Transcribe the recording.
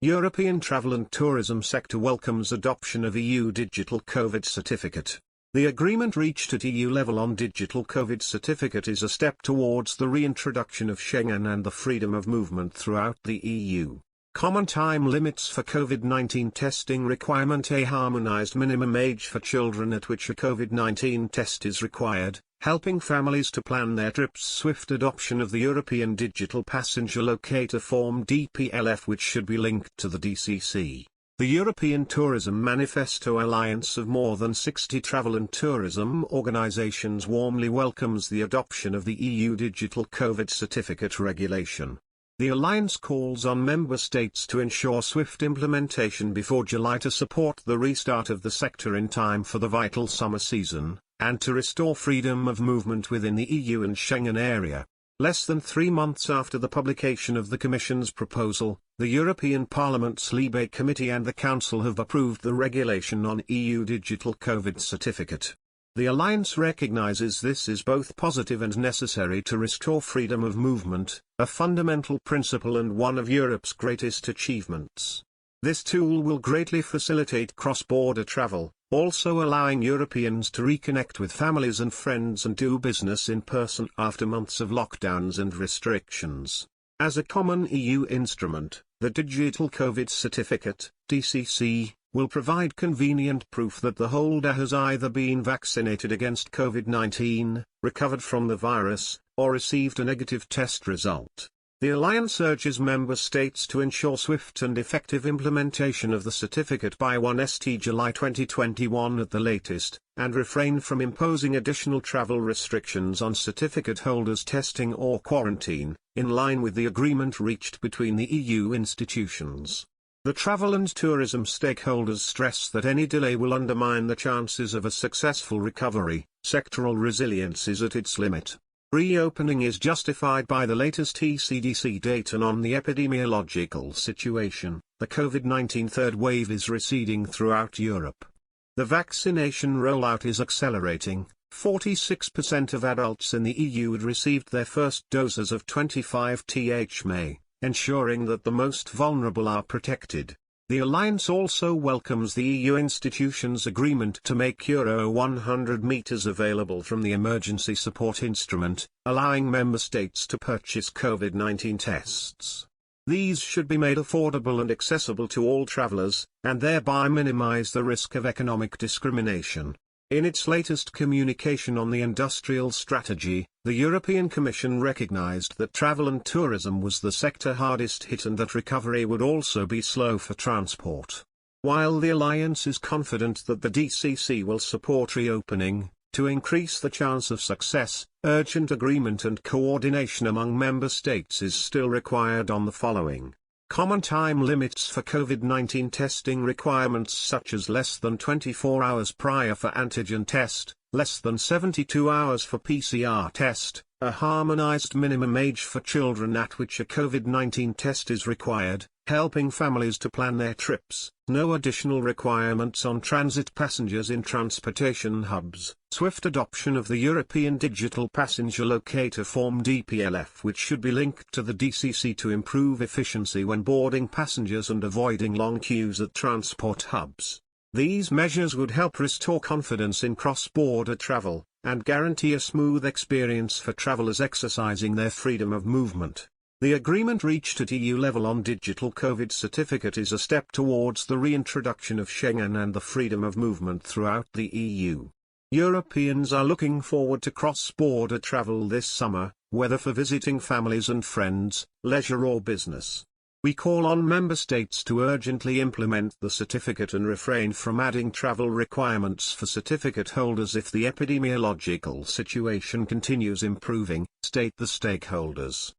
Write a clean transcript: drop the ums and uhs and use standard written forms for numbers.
European travel and tourism sector welcomes adoption of EU digital COVID certificate. The agreement reached at EU level on digital COVID certificate is a step towards the reintroduction of Schengen and the freedom of movement throughout the EU. Common time limits for COVID-19 testing requirement. A harmonized minimum age for children at which a COVID-19 test is required, helping families to plan their trips. Swift adoption of the European Digital Passenger Locator Form (DPLF), which should be linked to the DCC. The European Tourism Manifesto Alliance of more than 60 travel and tourism organizations warmly welcomes the adoption of the EU Digital COVID Certificate regulation. The alliance calls on member states to ensure swift implementation before July to support the restart of the sector in time for the vital summer season, and to restore freedom of movement within the EU and Schengen area. Less than 3 months after the publication of the Commission's proposal, the European Parliament's Libe Committee and the Council have approved the regulation on EU Digital COVID Certificate. The Alliance recognizes this is both positive and necessary to restore freedom of movement, a fundamental principle and one of Europe's greatest achievements. This tool will greatly facilitate cross-border travel, also allowing Europeans to reconnect with families and friends and do business in person after months of lockdowns and restrictions. As a common EU instrument, the Digital COVID Certificate, DCC, will provide convenient proof that the holder has either been vaccinated against COVID-19, recovered from the virus, or received a negative test result. The Alliance urges member states to ensure swift and effective implementation of the certificate by 1 July 2021 at the latest, and refrain from imposing additional travel restrictions on certificate holders' testing or quarantine, in line with the agreement reached between the EU institutions. The travel and tourism stakeholders stress that any delay will undermine the chances of a successful recovery. Sectoral resilience is at its limit. Reopening is justified by the latest ECDC data on the epidemiological situation. The COVID-19 third wave is receding throughout Europe. The vaccination rollout is accelerating. 46% of adults in the EU had received their first doses of 25th May, ensuring that the most vulnerable are protected. The Alliance also welcomes the EU institutions' agreement to make Euro 100 meters available from the Emergency Support Instrument, allowing member states to purchase COVID-19 tests. These should be made affordable and accessible to all travelers, and thereby minimize the risk of economic discrimination. In its latest communication on the industrial strategy, the European Commission recognized that travel and tourism was the sector hardest hit and that recovery would also be slow for transport. While the Alliance is confident that the DCC will support reopening, to increase the chance of success, urgent agreement and coordination among member states is still required on the following. Common time limits for COVID-19 testing requirements such as less than 24 hours prior for antigen test, less than 72 hours for PCR test, a harmonized minimum age for children at which a COVID-19 test is required, helping families to plan their trips, no additional requirements on transit passengers in transportation hubs, swift adoption of the European Digital Passenger Locator Form (DPLF), which should be linked to the DCC to improve efficiency when boarding passengers and avoiding long queues at transport hubs. These measures would help restore confidence in cross-border travel, and guarantee a smooth experience for travelers exercising their freedom of movement. The agreement reached at EU level on digital COVID certificate is a step towards the reintroduction of Schengen and the freedom of movement throughout the EU. Europeans are looking forward to cross-border travel this summer, whether for visiting families and friends, leisure or business. We call on member states to urgently implement the certificate and refrain from adding travel requirements for certificate holders if the epidemiological situation continues improving, state the stakeholders.